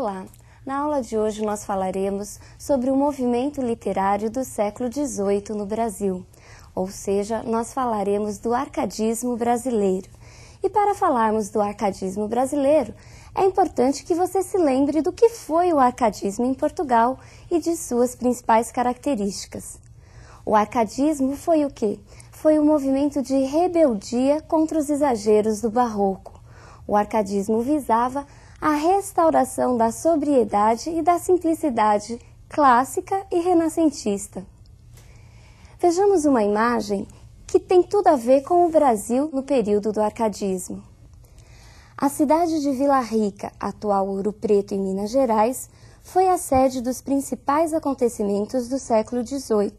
Olá! Na aula de hoje nós falaremos sobre o movimento literário do século XVIII no Brasil, ou seja, nós falaremos do arcadismo brasileiro. E para falarmos do arcadismo brasileiro, é importante que você se lembre do que foi o arcadismo em Portugal e de suas principais características. O arcadismo foi o quê? Foi um movimento de rebeldia contra os exageros do barroco. O arcadismo visava a restauração da sobriedade e da simplicidade clássica e renascentista. Vejamos uma imagem que tem tudo a ver com o Brasil no período do arcadismo. A cidade de Vila Rica, atual Ouro Preto, em Minas Gerais, foi a sede dos principais acontecimentos do século XVIII.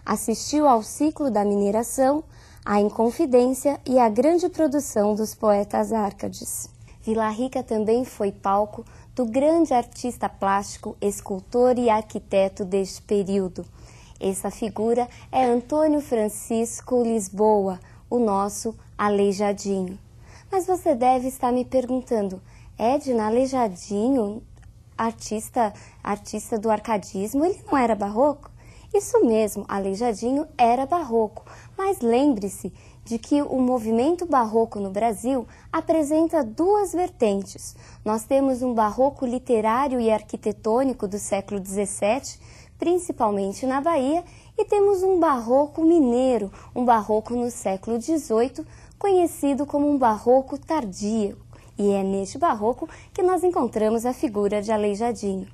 Assistiu ao ciclo da mineração, à Inconfidência e à grande produção dos poetas árcades. Vila Rica também foi palco do grande artista plástico, escultor e arquiteto deste período. Essa figura é Antônio Francisco Lisboa, o nosso Aleijadinho. Mas você deve estar me perguntando, Edna, Aleijadinho, artista do arcadismo, ele não era barroco? Isso mesmo, Aleijadinho era barroco, mas lembre-se de que o movimento barroco no Brasil apresenta duas vertentes. Nós temos um barroco literário e arquitetônico do século XVII, principalmente na Bahia, e temos um barroco mineiro, um barroco no século XVIII, conhecido como um barroco tardio. E é neste barroco que nós encontramos a figura de Aleijadinho.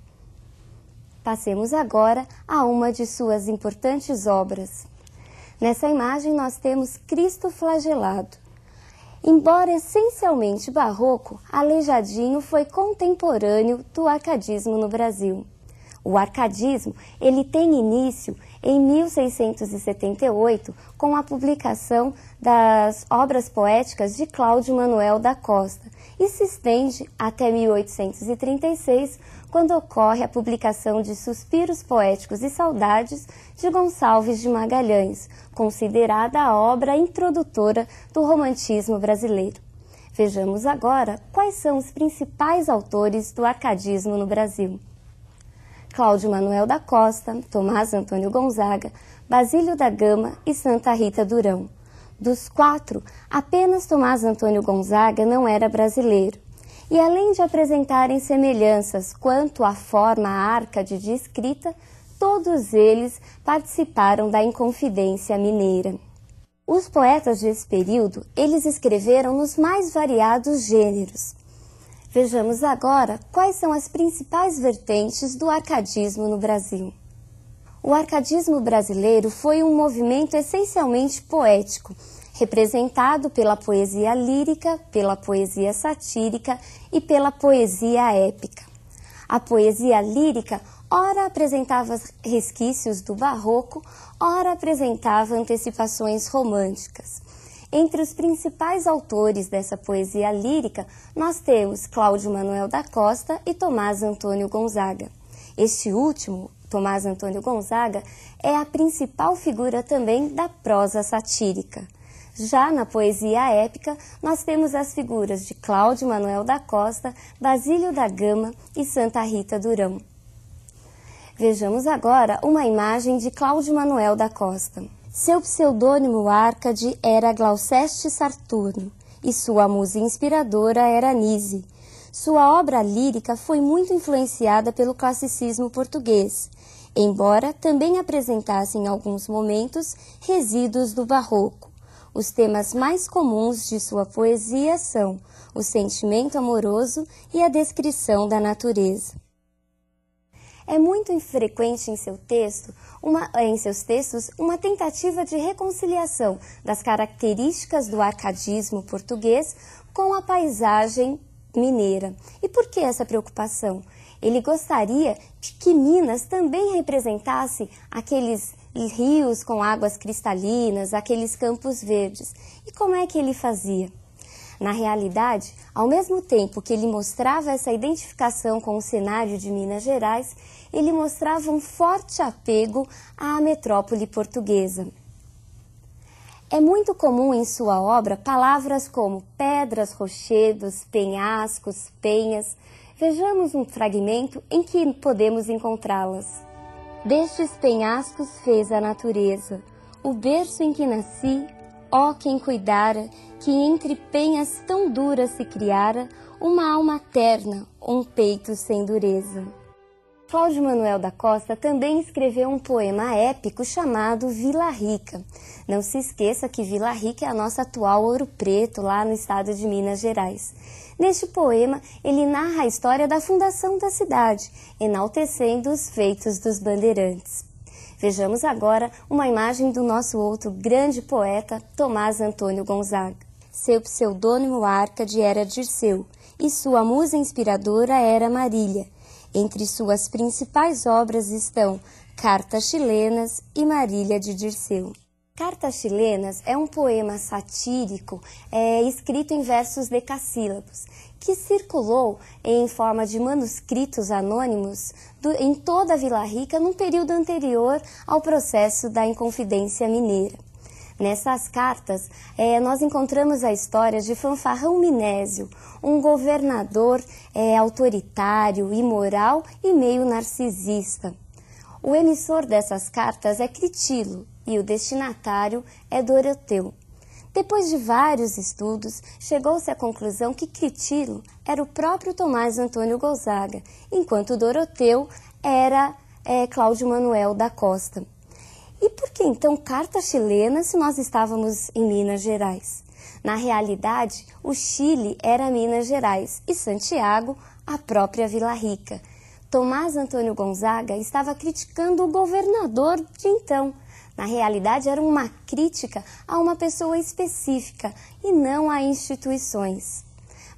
Passemos agora a uma de suas importantes obras. Nessa imagem nós temos Cristo flagelado. Embora essencialmente barroco, Aleijadinho foi contemporâneo do arcadismo no Brasil. O arcadismo ele tem início em 1678 com a publicação das obras poéticas de Cláudio Manuel da Costa e se estende até 1836, quando ocorre a publicação de Suspiros Poéticos e Saudades de Gonçalves de Magalhães, considerada a obra introdutora do romantismo brasileiro. Vejamos agora quais são os principais autores do arcadismo no Brasil. Cláudio Manuel da Costa, Tomás Antônio Gonzaga, Basílio da Gama e Santa Rita Durão. Dos quatro, apenas Tomás Antônio Gonzaga não era brasileiro. E além de apresentarem semelhanças quanto à forma árcade de escrita, todos eles participaram da Inconfidência mineira. Os poetas desse período, eles escreveram nos mais variados gêneros. Vejamos agora quais são as principais vertentes do arcadismo no Brasil. O arcadismo brasileiro foi um movimento essencialmente poético, representado pela poesia lírica, pela poesia satírica e pela poesia épica. A poesia lírica ora apresentava resquícios do barroco, ora apresentava antecipações românticas. Entre os principais autores dessa poesia lírica, nós temos Cláudio Manuel da Costa e Tomás Antônio Gonzaga. Este último, Tomás Antônio Gonzaga, é a principal figura também da prosa satírica. Já na poesia épica, nós temos as figuras de Cláudio Manuel da Costa, Basílio da Gama e Santa Rita Durão. Vejamos agora uma imagem de Cláudio Manuel da Costa. Seu pseudônimo Árcade era Glouceste Saturno e sua musa inspiradora era Nise. Sua obra lírica foi muito influenciada pelo classicismo português, embora também apresentasse em alguns momentos resíduos do barroco. Os temas mais comuns de sua poesia são o sentimento amoroso e a descrição da natureza. É muito infrequente em seus textos uma tentativa de reconciliação das características do arcadismo português com a paisagem mineira. E por que essa preocupação? Ele gostaria de que Minas também representasse aqueles rios com águas cristalinas, aqueles campos verdes. E como é que ele fazia? Na realidade, ao mesmo tempo que ele mostrava essa identificação com o cenário de Minas Gerais, ele mostrava um forte apego à metrópole portuguesa. É muito comum em sua obra palavras como pedras, rochedos, penhascos, penhas. Vejamos um fragmento em que podemos encontrá-las. Destes penhascos fez a natureza, o berço em que nasci, ó quem cuidara, que entre penhas tão duras se criara, uma alma terna, um peito sem dureza. Cláudio Manuel da Costa também escreveu um poema épico chamado Vila Rica. Não se esqueça que Vila Rica é a nossa atual Ouro Preto, lá no estado de Minas Gerais. Neste poema, ele narra a história da fundação da cidade, enaltecendo os feitos dos bandeirantes. Vejamos agora uma imagem do nosso outro grande poeta, Tomás Antônio Gonzaga. Seu pseudônimo Árcade era Dirceu, e sua musa inspiradora era Marília. Entre suas principais obras estão Cartas Chilenas e Marília de Dirceu. Cartas Chilenas é um poema satírico escrito em versos decassílabos, que circulou em forma de manuscritos anônimos em toda a Vila Rica num período anterior ao processo da Inconfidência Mineira. Nessas cartas, nós encontramos a história de Fanfarrão Minésio, um governador autoritário, imoral e meio narcisista. O emissor dessas cartas é Critilo e o destinatário é Doroteu. Depois de vários estudos, chegou-se à conclusão que Critilo era o próprio Tomás Antônio Gonzaga, enquanto Doroteu era Cláudio Manuel da Costa. E por que então Carta Chilena se nós estávamos em Minas Gerais? Na realidade, o Chile era Minas Gerais e Santiago a própria Vila Rica. Tomás Antônio Gonzaga estava criticando o governador de então. Na realidade, era uma crítica a uma pessoa específica e não a instituições.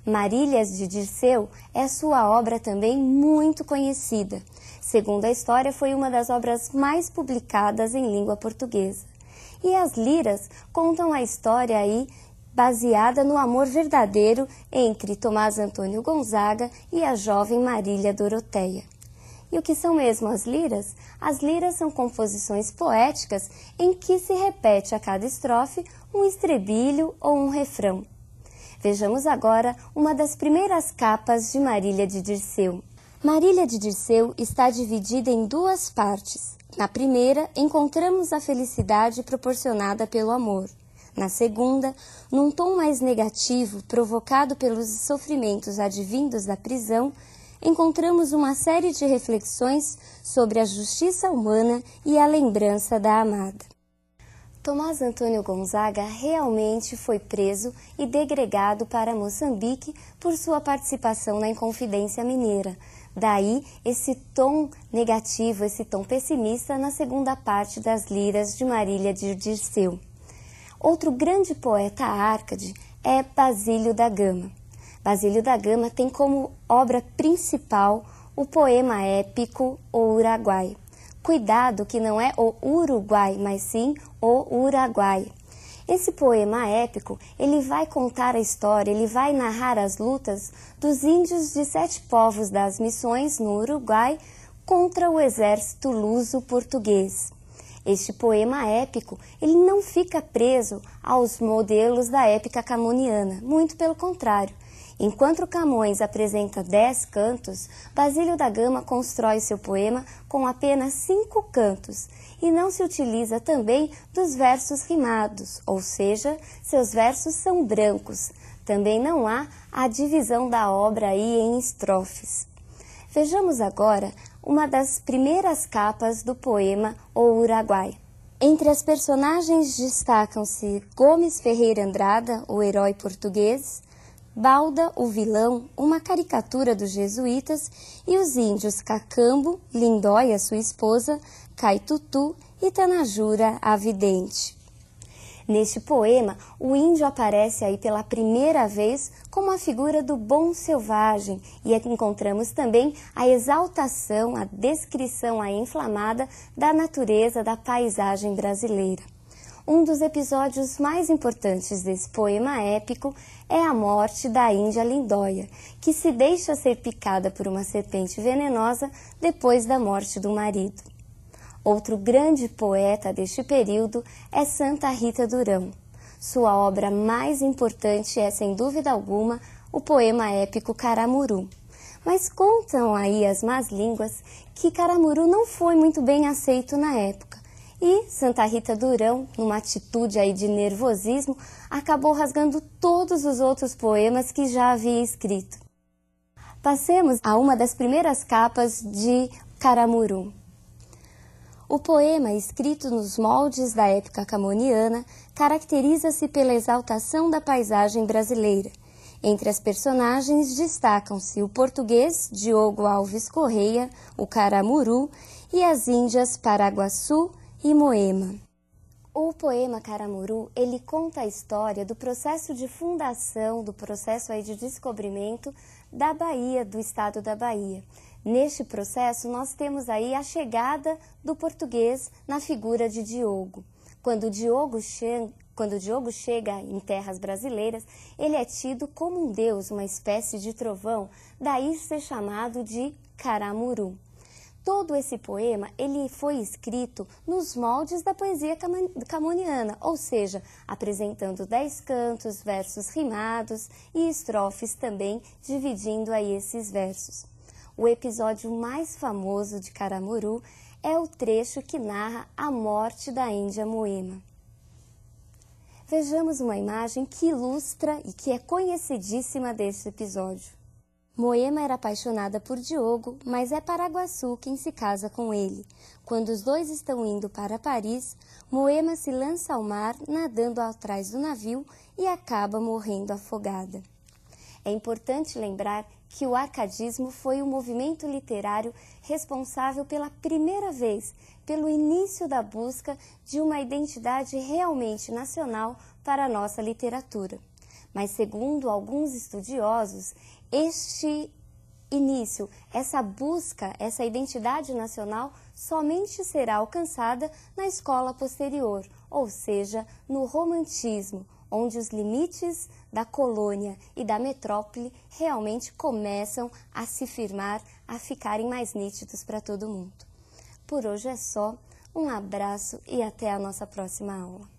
Marílias de Dirceu é sua obra também muito conhecida. Segundo a história, foi uma das obras mais publicadas em língua portuguesa. E as liras contam a história baseada no amor verdadeiro entre Tomás Antônio Gonzaga e a jovem Marília Doroteia. E o que são mesmo as liras? As liras são composições poéticas em que se repete a cada estrofe um estrebilho ou um refrão. Vejamos agora uma das primeiras capas de Marília de Dirceu. Marília de Dirceu está dividida em duas partes. Na primeira, encontramos a felicidade proporcionada pelo amor. Na segunda, num tom mais negativo, provocado pelos sofrimentos advindos da prisão, encontramos uma série de reflexões sobre a justiça humana e a lembrança da amada. Tomás Antônio Gonzaga realmente foi preso e degregado para Moçambique por sua participação na Inconfidência Mineira. Daí esse tom negativo, esse tom pessimista na segunda parte das liras de Marília de Dirceu. Outro grande poeta Árcade é Basílio da Gama. Basílio da Gama tem como obra principal o poema épico O Uraguai. Cuidado que não é o Uruguai, mas sim o Uraguai. Esse poema épico, ele vai contar a história, ele vai narrar as lutas dos índios de 7 povos das Missões no Uruguai contra o exército luso-português. Este poema épico, ele não fica preso aos modelos da épica camoniana, muito pelo contrário. Enquanto Camões apresenta 10 cantos, Basílio da Gama constrói seu poema com apenas 5 cantos e não se utiliza também dos versos rimados, ou seja, seus versos são brancos. Também não há a divisão da obra em estrofes. Vejamos agora uma das primeiras capas do poema O Uraguai. Entre as personagens destacam-se Gomes Ferreira Andrada, o herói português, Balda, o vilão, uma caricatura dos jesuítas, e os índios Cacambo, Lindóia, sua esposa, Caitutu e Tanajura, a vidente. Neste poema, o índio aparece pela primeira vez como a figura do bom selvagem e aqui encontramos também a exaltação, a descrição inflamada da natureza, da paisagem brasileira. Um dos episódios mais importantes desse poema épico é a morte da índia Lindóia, que se deixa ser picada por uma serpente venenosa depois da morte do marido. Outro grande poeta deste período é Santa Rita Durão. Sua obra mais importante é, sem dúvida alguma, o poema épico Caramuru. Mas contam aí as más línguas que Caramuru não foi muito bem aceito na época. E Santa Rita Durão, numa atitude aí de nervosismo, acabou rasgando todos os outros poemas que já havia escrito. Passemos a uma das primeiras capas de Caramuru. O poema, escrito nos moldes da época camoniana, caracteriza-se pela exaltação da paisagem brasileira. Entre as personagens destacam-se o português Diogo Alves Correia, o Caramuru, e as índias Paraguaçu e Moema. O poema Caramuru, ele conta a história do processo de fundação, do processo aí de descobrimento da Bahia, do estado da Bahia. Neste processo, nós temos aí a chegada do português na figura de Diogo. Quando Diogo chega em terras brasileiras, ele é tido como um deus, uma espécie de trovão, daí ser chamado de Caramuru. Todo esse poema ele foi escrito nos moldes da poesia camoniana, ou seja, apresentando 10 cantos, versos rimados e estrofes também, dividindo aí esses versos. O episódio mais famoso de Caramuru é o trecho que narra a morte da índia Moema. Vejamos uma imagem que ilustra e que é conhecidíssima deste episódio. Moema era apaixonada por Diogo, mas é Paraguaçu quem se casa com ele. Quando os dois estão indo para Paris, Moema se lança ao mar, nadando atrás do navio e acaba morrendo afogada. É importante lembrar que o arcadismo foi o movimento literário responsável pela primeira vez pelo início da busca de uma identidade realmente nacional para a nossa literatura. Mas, segundo alguns estudiosos, este início, essa busca, essa identidade nacional somente será alcançada na escola posterior, ou seja, no romantismo, onde os limites da colônia e da metrópole realmente começam a se firmar, a ficarem mais nítidos para todo mundo. Por hoje é só, um abraço e até a nossa próxima aula.